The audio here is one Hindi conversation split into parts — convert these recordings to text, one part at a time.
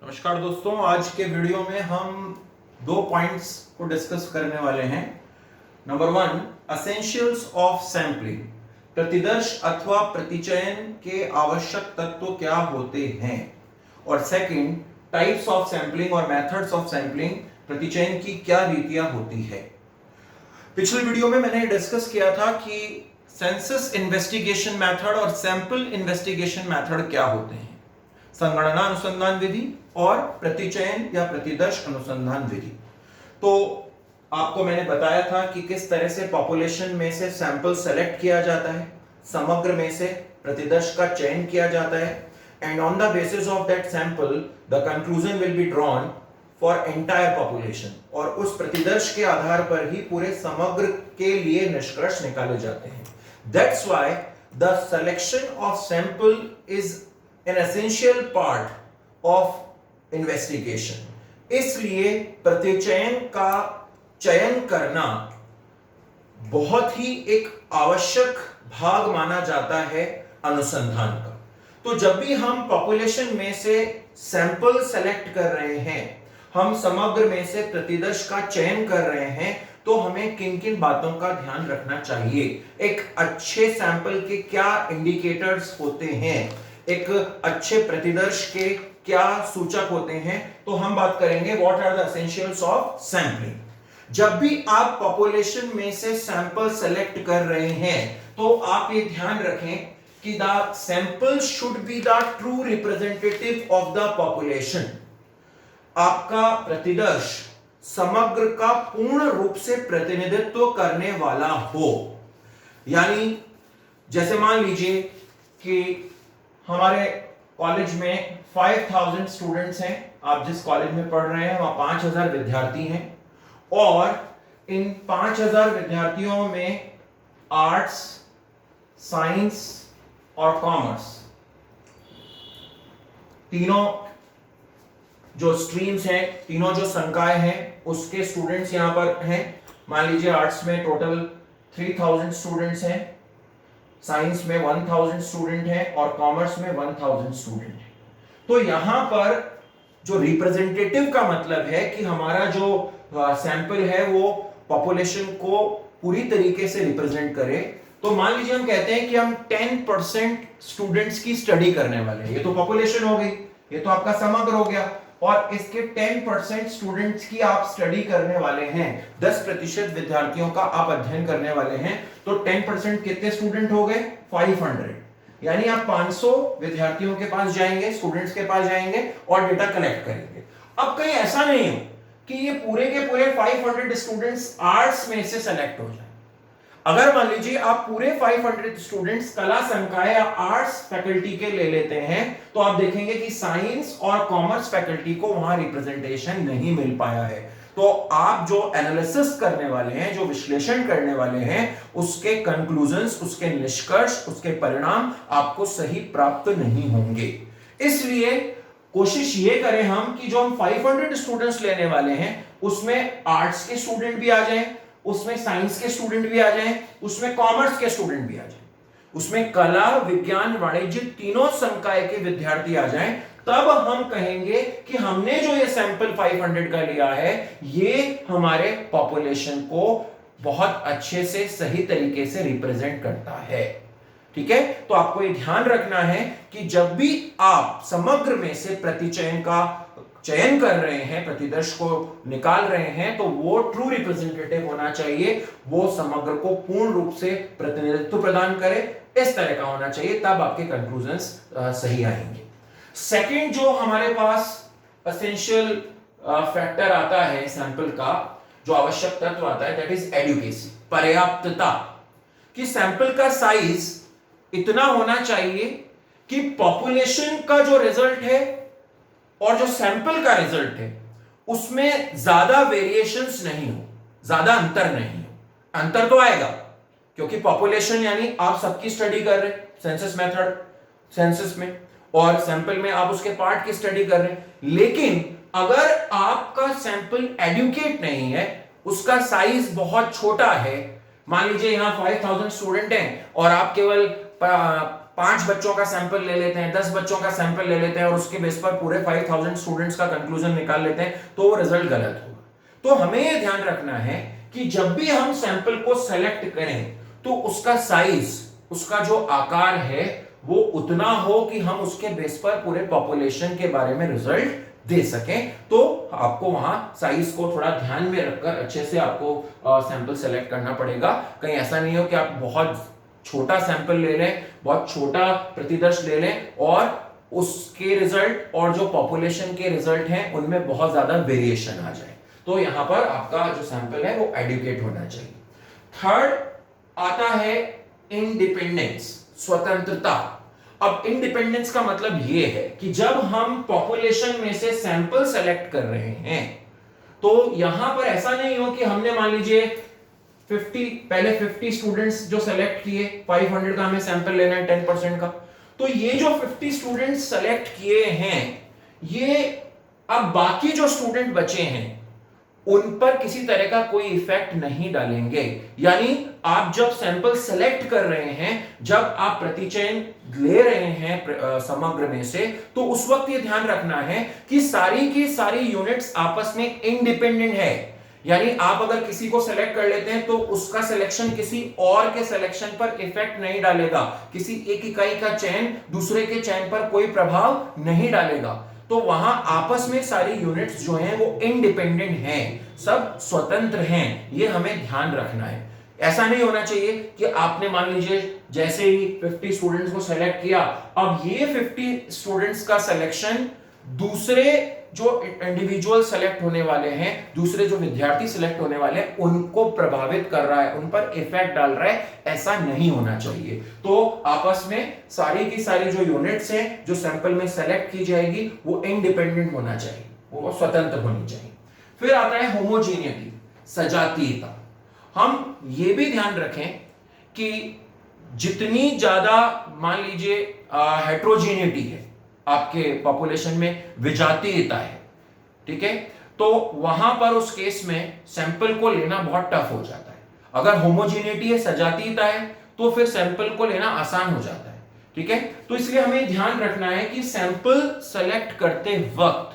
नमस्कार दोस्तों, आज के वीडियो में हम दो पॉइंट्स को डिस्कस करने वाले हैं। Number one, essentials of sampling, प्रतिदर्श अथवा प्रतिचयन के आवश्यक तत्व क्या होते हैं, और सेकंड, टाइप्स ऑफ सैंपलिंग और मेथड्स ऑफ सैंपलिंग, प्रतिचयन की क्या रीतियां होती है। पिछले वीडियो में मैंने डिस्कस किया था कि सेंसस इन्वेस्टिगेशन मेथड और सैंपल इन्वेस्टिगेशन मेथड क्या होते हैं, संगणना अनुसंधान विधि और प्रतिचयन या प्रतिदर्श अनुसंधान विधि। तो आपको मैंने बताया था कि किस तरह से पॉपुलेशन में से सैंपल सेलेक्ट किया जाता है, समग्र में से प्रतिदर्श का चयन किया जाता है, and on the basis of that sample the conclusion will be drawn for entire population, और उस प्रतिदर्श के आधार पर ही पूरे समग्र के लिए निष्कर्ष निकाले जाते हैं। That's why the selection of sample is an essential part of investigation। इसलिए प्रतिचयन का चयन करना बहुत ही एक आवश्यक भाग माना जाता है अनुसंधान का। तो जब भी हम पॉपुलेशन में से सैंपल सेलेक्ट कर रहे हैं, हम समग्र में से प्रतिदर्श का चयन कर रहे हैं, तो हमें किन किन बातों का ध्यान रखना चाहिए। एक अच्छे सैंपल के क्या इंडिकेटर्स होते हैं, एक अच्छे प्रतिदर्श के क्या सूचक होते हैं, तो हम बात करेंगे what are the essentials of sampling. जब भी आप पॉपुलेशन में से सैंपल सेलेक्ट कर रहे हैं, तो आप ये ध्यान रखें कि the sample should be the true representative of the population. आपका प्रतिदर्श समग्र का पूर्ण रूप से प्रतिनिधित्व करने वाला हो। यानी जैसे मान लीजिए कि हमारे कॉलेज में 5000 स्टूडेंट्स हैं, आप जिस कॉलेज में पढ़ रहे हैं वहां 5000 विद्यार्थी हैं, और इन 5000 विद्यार्थियों में आर्ट्स, साइंस और कॉमर्स तीनों जो स्ट्रीम्स हैं, तीनों जो संकाय हैं, उसके स्टूडेंट्स यहां पर हैं। मान लीजिए आर्ट्स में टोटल 3000 स्टूडेंट्स हैं, साइंस में 1000 स्टूडेंट हैं और कॉमर्स में 1000 स्टूडेंट हैं। तो यहां पर जो रिप्रेजेंटेटिव का मतलब है कि हमारा जो सैंपल है वो पॉपुलेशन को पूरी तरीके से रिप्रेजेंट करे। तो मान लीजिए हम कहते हैं कि हम 10% स्टूडेंट्स की स्टडी करने वाले हैं, ये तो पॉपुलेशन हो गई, ये तो आपका समग्र हो गया, और इसके 10% स्टूडेंट्स की आप स्टडी करने वाले हैं, 10% विद्यार्थियों का आप अध्ययन करने वाले हैं। तो 10% कितने स्टूडेंट हो गए? 500। यानी आप 500 विद्यार्थियों के पास जाएंगे, स्टूडेंट्स के पास जाएंगे और डेटा कलेक्ट करेंगे। अब कहीं ऐसा नहीं हो कि ये पूरे के पूरे 500 स्टूडेंट्स आर्ट्स में से सेलेक्ट हो जाए। अगर मान लीजिए आप पूरे 500 स्टूडेंट्स कला संकाय या आर्ट्स फैकल्टी के ले लेते हैं, तो आप देखेंगे कि साइंस और कॉमर्स फैकल्टी को वहां रिप्रेजेंटेशन नहीं मिल पाया है। तो आप जो एनालिसिस करने वाले हैं, जो विश्लेषण करने वाले हैं, उसके कंक्लूजन्स, उसके निष्कर्ष, उसके परिणाम आपको सही प्राप्त नहीं होंगे। इसलिए कोशिश ये करें हम कि जो हम 500 स्टूडेंट्स लेने वाले हैं, उसमें आर्ट्स के स्टूडेंट भी आ जाएं, उसमें साइंस के स्टूडेंट भी आ जाएं, उसमें कॉमर्स के स्टूडेंट भी आ जाएं, उसमें कला, विज्ञान, वाणिज्य तीनों संकाय के विद्यार्थी आ जाएं। तब हम कहेंगे कि हमने जो ये सैंपल 500 का लिया है, ये हमारे पॉपुलेशन को बहुत अच्छे से, सही तरीके से रिप्रेजेंट करता है। ठीक है, तो आपको ये ध्यान रखना है कि जब भी आप समग्र में से प्रतिचयन का चयन कर रहे हैं, प्रतिदर्श को निकाल रहे हैं, तो वो ट्रू रिप्रेजेंटेटिव होना चाहिए, वो समग्र को पूर्ण रूप से प्रतिनिधित्व प्रदान करे, इस तरह का होना चाहिए, तब आपके कंक्लूजन्स सही आएंगे। सेकंड जो हमारे पास एसेंशियल फैक्टर आता है सैंपल का, जो आवश्यक तत्व आता है, दैट इज एडुकेसी, पर्याप्तता, कि सैंपल का साइज इतना होना चाहिए कि पॉपुलेशन का जो रिजल्ट है और जो सैंपल का रिजल्ट है उसमें ज्यादा वेरिएशंस नहीं हो, ज्यादा अंतर नहीं हो। अंतर तो आएगा क्योंकि पॉपुलेशन यानी आप सबकी स्टडी कर रहे हैं सेंसस मेथड, सेंसस में, और सैंपल में आप उसके पार्ट की स्टडी कर रहे हैं। लेकिन अगर आपका सैंपल एडुकेट नहीं है, उसका साइज बहुत छोटा है, मान लीजिए यहां 5000 स्टूडेंट हैं और आप केवल 5 बच्चों का सैंपल ले लेते हैं, 10 बच्चों का सैंपल ले लेते हैं और उसके बेस पर पूरे 5000 स्टूडेंट्स का कंक्लूजन निकाल लेते हैं, तो वो रिजल्ट गलत होगा। तो हमें यह ध्यान रखना है कि जब भी हम सैंपल को सेलेक्ट करें तो उसका साइज, उसका जो आकार है वो उतना हो कि हम उसके बेस पर पूरे पॉपुलेशन के बारे में रिजल्ट दे सकें। तो आपको वहां साइज को थोड़ा ध्यान में रखकर अच्छे से आपको सैंपल सेलेक्ट करना पड़ेगा। कहीं ऐसा नहीं हो कि आप बहुत छोटा सैंपल ले लें, बहुत छोटा प्रतिदर्श ले लें और उसके रिजल्ट और जो पॉपुलेशन के रिजल्ट हैं उनमें बहुत ज्यादा वेरिएशन आ जाए। तो यहां पर आपका जो सैंपल है वो एडुकेट होना चाहिए। थर्ड आता है इंडिपेंडेंस, स्वतंत्रता। अब इंडिपेंडेंस का मतलब यह है कि जब हम पॉपुलेशन में से सैंपल सेलेक्ट कर रहे हैं तो यहां पर ऐसा नहीं हो कि हमने मान लीजिए 50 स्टूडेंट्स जो सेलेक्ट किए, 500 का हमें सैंपल लेना है 10% का, तो ये जो 50 स्टूडेंट्स सेलेक्ट किए हैं ये अब बाकी जो स्टूडेंट बचे हैं उन पर किसी तरह का कोई इफेक्ट नहीं डालेंगे। यानी आप जब सैंपल सेलेक्ट कर रहे हैं, जब आप प्रतिचयन ले रहे हैं समग्र में से, तो उस वक्त ये ध्यान रखना है कि सारी की सारी यूनिट्स आपस में इंडिपेंडेंट है। यानी आप अगर किसी को सेलेक्ट कर लेते हैं तो उसका सिलेक्शन किसी और के सिलेक्शन पर इफेक्ट नहीं डालेगा, किसी एक इकाई का चयन दूसरे के चयन पर कोई प्रभाव नहीं डालेगा। तो वहां आपस में सारी यूनिट्स जो हैं वो इंडिपेंडेंट हैं, सब स्वतंत्र हैं, ये हमें ध्यान रखना है। ऐसा नहीं होना चाहिए कि आपने मान लीजिए जैसे ही 50 स्टूडेंट्स को सेलेक्ट किया, अब ये 50 स्टूडेंट्स का सिलेक्शन दूसरे जो इंडिविजुअल सेलेक्ट होने वाले हैं, दूसरे जो विद्यार्थी सेलेक्ट होने वाले हैं, उनको प्रभावित कर रहा है, उन पर इफेक्ट डाल रहा है, ऐसा नहीं होना चाहिए। तो आपस में सारी की सारी जो यूनिट्स हैं जो सैंपल में सेलेक्ट की जाएगी वो इंडिपेंडेंट होना चाहिए, वो स्वतंत्र होनी चाहिए। फिर आता है होमोजीनिटी, सजातीयता। हम ये भी ध्यान रखें कि जितनी ज्यादा मान लीजिए हेट्रोजीनिटी है आपके पॉपुलेशन में, विजातीयता है, ठीक है, तो वहां पर उस केस में सैंपल को लेना बहुत टफ हो जाता है। अगर होमोजीनिटी है, सजातीयता है, तो फिर सैंपल को लेना आसान हो जाता है, ठीक है। तो इसलिए हमें ध्यान रखना है कि सैंपल सेलेक्ट करते वक्त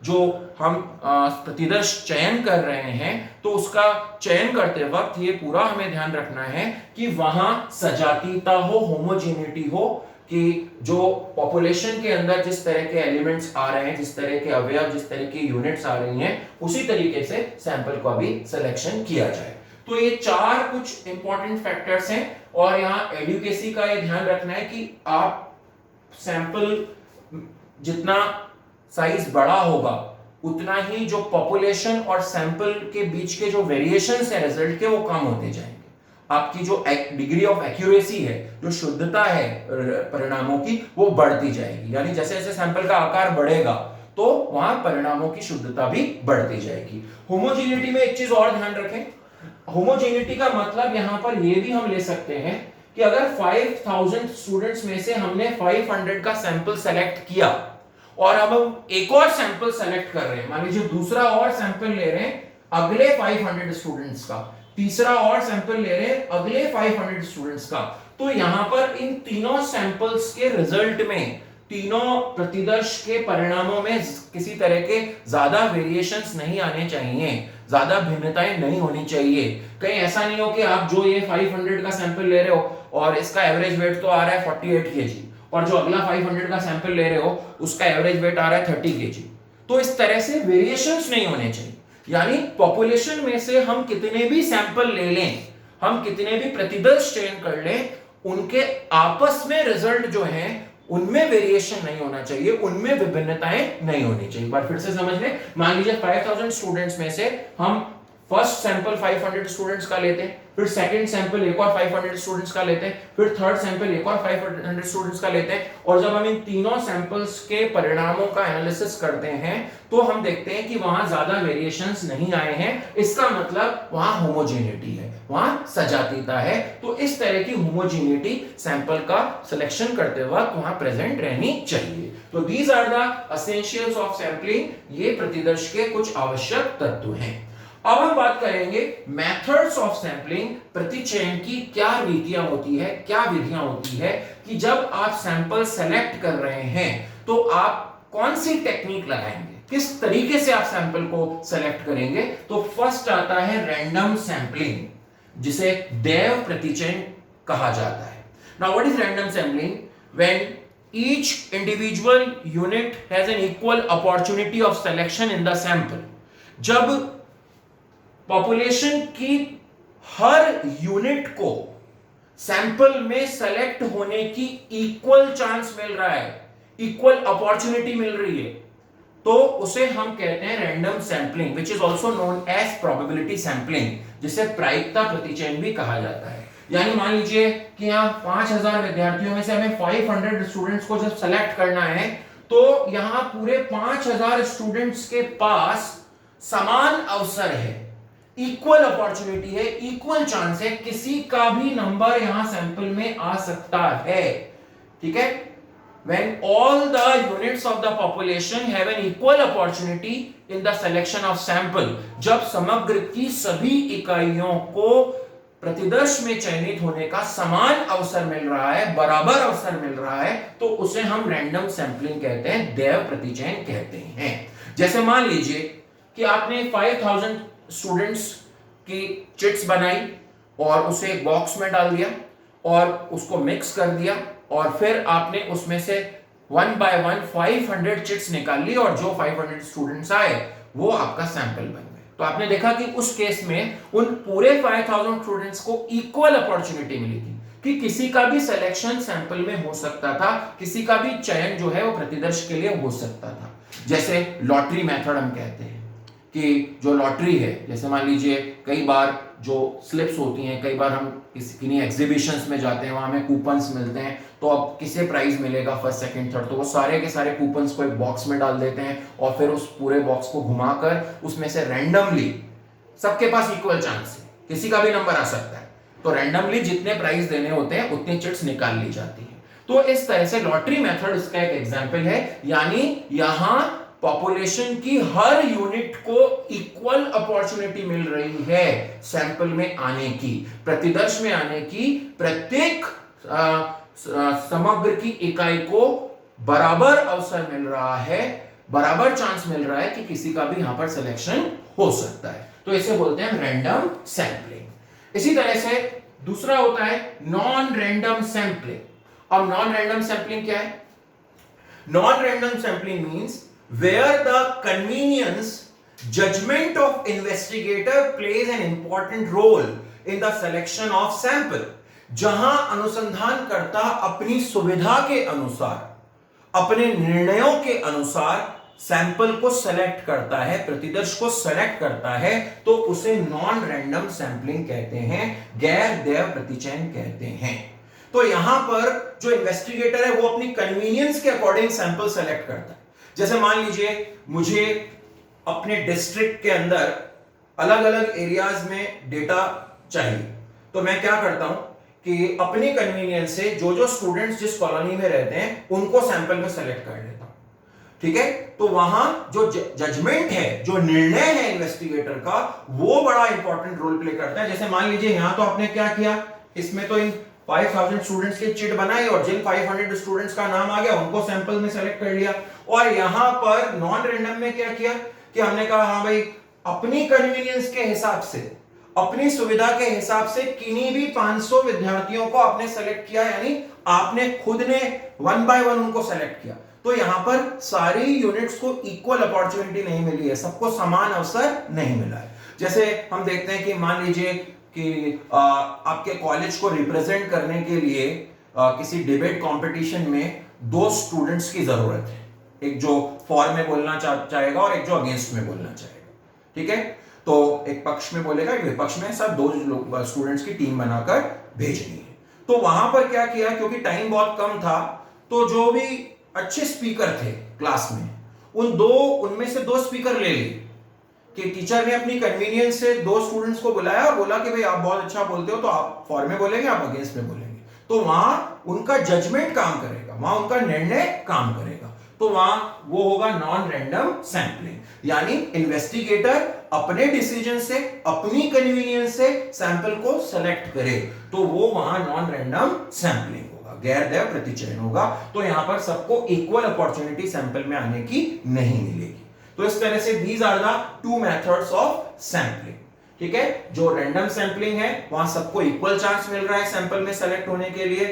जो हम प्रतिदर्श चयन कर रहे हैं, तो उसका चयन करते वक्त ये पूरा हमें ध्यान रखना है कि वहां सजातीयता हो, होमोजीनिटी हो, कि जो पॉपुलेशन के अंदर जिस तरह के एलिमेंट्स आ रहे हैं, जिस तरह के अवयव, जिस तरह की यूनिट्स आ रही हैं, उसी तरीके से सैंपल को भी सिलेक्शन किया जाए। तो ये 4 कुछ इंपॉर्टेंट फैक्टर्स हैं और यहां एडुकेसी का ये ध्यान रखना है कि आप सैंपल जितना साइज बड़ा होगा उतना ही जो पॉपुलेशन और सैंपल के बीच के जो वेरिएशंस हैं रिजल्ट के, वो कम होते जाएंगे। आपकी जो डिग्री ऑफ एक्यूरेसी है, जो शुद्धता है परिणामों की, वो बढ़ती जाएगी। यानी जैसे जैसे सैंपल का आकार बढ़ेगा तो वहां परिणामों की शुद्धता भी बढ़ती जाएगी। होमोजेनिटी में एक चीज और ध्यान रखें, होमोजेनिटी का मतलब यहां पर ये भी हम ले सकते हैं कि अगर 5000 स्टूडेंट्स में से हमने 500 का सैंपल सेलेक्ट किया और अब हम एक और सैंपल सेलेक्ट कर रहे हैं, मान लीजिए दूसरा और सैंपल ले रहे हैं अगले 500 स्टूडेंट्स का, तीसरा और सैंपल ले रहे हैं अगले 500 स्टूडेंट्स का, तो यहां पर इन तीनों सैंपल्स के रिजल्ट में, तीनों प्रतिदर्श के परिणामों में किसी तरह के ज्यादा वेरिएशंस नहीं आने चाहिए, ज्यादा भिन्नताएं नहीं होनी चाहिए। कहीं ऐसा नहीं हो कि आप जो ये 500 का सैंपल ले रहे हो और इसका एवरेज वेट तो आ रहा है 48 kg और जो अगला 500 का सैंपल ले रहे हो उसका एवरेज वेट आ रहा है 30 kg, तो इस तरह से वेरिएशंस नहीं होने चाहिए। यानी पॉपुलेशन में से हम कितने भी सैंपल ले लें, हम कितने भी प्रतिदर्श चयन कर लें, उनके आपस में रिजल्ट जो है उनमें वेरिएशन नहीं होना चाहिए, उनमें विभिन्नताएं नहीं होनी चाहिए। एक बार फिर से समझ लें, मान लीजिए 5000 स्टूडेंट्स में से हम फर्स्ट सैंपल 500 स्टूडेंट्स का लेते हैं, फिर सेकंड सैंपल एक और 500 स्टूडेंट्स का लेते हैं, फिर थर्ड सैंपल एक और 500 स्टूडेंट्स का लेते हैं, और जब हम इन तीनों सैंपल्स के परिणामों का एनालिसिस करते हैं तो हम देखते हैं कि वहां ज्यादा वेरिएशंस नहीं आए हैं। इसका मतलब वहां होमोजेनिटी है, वहां सजातीयता है। तो इस तरह की होमोजेनिटी सैंपल का सिलेक्शन करते वक्त वहां प्रेजेंट रहनी चाहिए। तो these are the essentials of sampling, ये प्रतिदर्श के कुछ आवश्यक तत्व हैं। अब हम बात करेंगे मेथड्स ऑफ सैंपलिंग, प्रतिचयन की क्या रीतियां होती है, क्या विधियां होती है कि जब आप सैंपल सेलेक्ट कर रहे हैं तो आप कौन सी टेक्निक लगाएंगे, किस तरीके से आप सैंपल को सेलेक्ट करेंगे। तो फर्स्ट आता है रैंडम सैंपलिंग, जिसे दैव प्रतिचयन कहा जाता है। Now what is random sampling? When each individual unit has an equal opportunity of selection in the sample, जब पॉपुलेशन की हर यूनिट को सैंपल में सेलेक्ट होने की इक्वल चांस मिल रहा है, इक्वल अपॉर्चुनिटी मिल रही है, तो उसे हम कहते हैं random sampling, which is also known as probability sampling, जिसे प्रायिकता प्रतिचयन भी कहा जाता है। यानी मान लीजिए कि यहां 5000 विद्यार्थियों में से हमें 500 स्टूडेंट्स को जब सेलेक्ट करना है, तो यहां पूरे 5000 स्टूडेंट्स के पास समान अवसर है, इक्वल अपॉर्चुनिटी है, इक्वल चांस है, किसी का भी नंबर यहां सैंपल में आ सकता है। ठीक है, when all the units of the population have an equal opportunity in the selection of sample, जब समग्र की सभी इकाइयों को प्रतिदर्श में चयनित होने का समान अवसर मिल रहा है, बराबर अवसर मिल रहा है, तो उसे हम रैंडम सैंपलिंग कहते हैं, दैव प्रतिचयन कहते हैं। जैसे मान लीजिए कि आपने 5000 स्टूडेंट्स की चिट्स बनाई और उसे एक बॉक्स में डाल दिया और उसको मिक्स कर दिया, और फिर आपने उसमें से 1 by 1 500 चिट्स निकाल ली, और जो 500 स्टूडेंट्स आए वो आपका सैंपल बन गए। तो आपने देखा कि उस केस में उन पूरे 5000 स्टूडेंट्स को इक्वल अपॉर्चुनिटी मिली थी कि किसी का भी सिलेक्शन सैंपल में हो सकता था, किसी का भी चयन जो है वो प्रतिदर्श के लिए हो सकता था। जैसे लॉटरी मेथड हम कहते हैं कि जो लॉटरी है, जैसे मान लीजिए कई बार जो स्लिप्स होती हैं, कई बार हम किन्हीं एग्जीबिशंस में जाते हैं, वहां हमें कूपन्स मिलते हैं, तो अब किसे प्राइज मिलेगा फर्स्ट सेकंड थर्ड, तो वो सारे के सारे कूपन्स को एक बॉक्स में डाल देते हैं और फिर उस पूरे बॉक्स को घुमाकर उसमें से रैंडमली, सबके पास इक्वल चांस है, किसी का भी नंबर आ सकता है, तो रैंडमली जितने प्राइज देने होते हैं उतनी चिट्स निकाल ली जाती है। तो इस तरह से लॉटरी मेथड इसका एक एग्जाम्पल है, यानी यहां पॉपुलेशन की हर यूनिट को इक्वल अपॉर्चुनिटी मिल रही है सैंपल में आने की, प्रतिदर्श में आने की, प्रत्येक समग्र की इकाई को बराबर अवसर मिल रहा है, बराबर चांस मिल रहा है कि किसी का भी यहां पर सिलेक्शन हो सकता है, तो इसे बोलते हैं रैंडम सैंपलिंग। इसी तरह से दूसरा होता है नॉन रैंडम सैंपलिंग। अब नॉन रैंडम सैंपलिंग क्या है? Non random sampling means where the convenience judgment of investigator plays an important role in the selection of sample, जहां अनुसंधानकर्ता अपनी सुविधा के अनुसार, अपने निर्णयों के अनुसार सैंपल को सेलेक्ट करता है, प्रतिदर्श को सेलेक्ट करता है, तो उसे नॉन रैंडम सैंपलिंग कहते हैं, गैर दैव प्रतिचयन कहते हैं। तो यहां पर जो इन्वेस्टिगेटर है वो अपनी कन्वीनियंस के अकॉर्डिंग सैंपल सेलेक्ट करता है। जैसे मान लीजिए मुझे अपने डिस्ट्रिक्ट के अंदर अलग अलग एरियाज में डेटा चाहिए, तो मैं क्या करता हूं कि अपनी कन्वीनियंस से जो जो स्टूडेंट्स जिस कॉलोनी में रहते हैं उनको सैंपल में सेलेक्ट कर लेता हूं। ठीक है, तो वहां जो जजमेंट है, जो निर्णय है इन्वेस्टिगेटर का, वो बड़ा इंपॉर्टेंट रोल प्ले करता है। जैसे मान लीजिए यहां तो आपने क्या किया, इसमें तो इन 5000 स्टूडेंट्स की चिट बनाई और जिन 500 स्टूडेंट्स का नाम आ गया उनको सैंपल में सेलेक्ट कर लिया, और यहां पर नॉन रैंडम में क्या किया कि हमने कहा हाँ भाई अपनी कन्वीनियंस के हिसाब से, अपनी सुविधा के हिसाब से किन्हीं भी 500 विद्यार्थियों को आपने सेलेक्ट किया, यानी आपने खुद ने 1 by 1 उनको सेलेक्ट किया। तो यहां पर सारी यूनिट्स को इक्वल अपॉर्चुनिटी नहीं मिली है, सबको समान अवसर नहीं मिला है। जैसे हम देखते हैं कि मान लीजिए कि आपके कॉलेज को रिप्रेजेंट करने के लिए किसी डिबेट कंपटीशन में 2 स्टूडेंट्स की जरूरत है, एक जो फॉर में बोलना चाहेगा और एक जो अगेंस्ट में बोलना चाहेगा। ठीक है, तो एक पक्ष में बोलेगा, एक विपक्ष में, सब 2 स्टूडेंट्स की टीम बनाकर भेजनी है। तो वहां पर क्या किया, क्योंकि टाइम बहुत कम था, तो जो भी अच्छे स्पीकर थे क्लास में, उनमें से 2 स्पीकर ले लिए कि टीचर ने अपनी कन्वीनियंस से 2 स्टूडेंट्स को बुलाया और बोला कि भाई आप बहुत अच्छा बोलते हो, तो आप फॉर में बोलेंगे, आप अगेंस्ट में बोलेंगे। तो वहां उनका जजमेंट काम करेगा, वहां उनका निर्णय काम करेगा। तो वहां वो होगा नॉन रैंडम सैंपलिंग। यानी इन्वेस्टिगेटर अपने डिसीजन से, अपनी कन्वीनियंस से सैंपल को सेलेक्ट करे, तो वो वहां नॉन रैंडम सैंपलिंग होगा, गैर दैव प्रतिचयन होगा। तो यहां पर सबको इक्वल अपॉर्चुनिटी सैंपल में आने की नहीं मिलेगी। तो इस तरह से these are the two methods of sampling. ठीक है, जो रैंडम सैंपलिंग है वहां सबको इक्वल चांस मिल रहा है सैंपल में सेलेक्ट होने के लिए,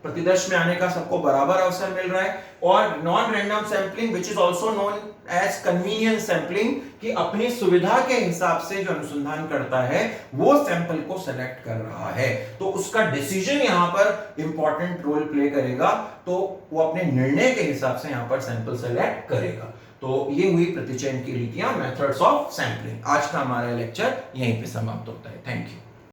प्रतिदर्श में आने का सबको बराबर अवसर मिल रहा है। और non random sampling which is also known as convenience sampling, कि अपनी सुविधा के हिसाब से जो अनुसंधान करता है वो सैंपल को सेलेक्ट कर रहा है, तो उसका डिसीजन यहां पर इंपॉर्टेंट रोल प्ले करेगा, तो वो अपने निर्णय के हिसाब से यहां पर सैंपल सेलेक्ट करेगा। तो ये हुई प्रतिचयन की रीतियां, मेथड्स ऑफ सैंपलिंग। आज का हमारा लेक्चर यहीं पे समाप्त होता है। Thank you.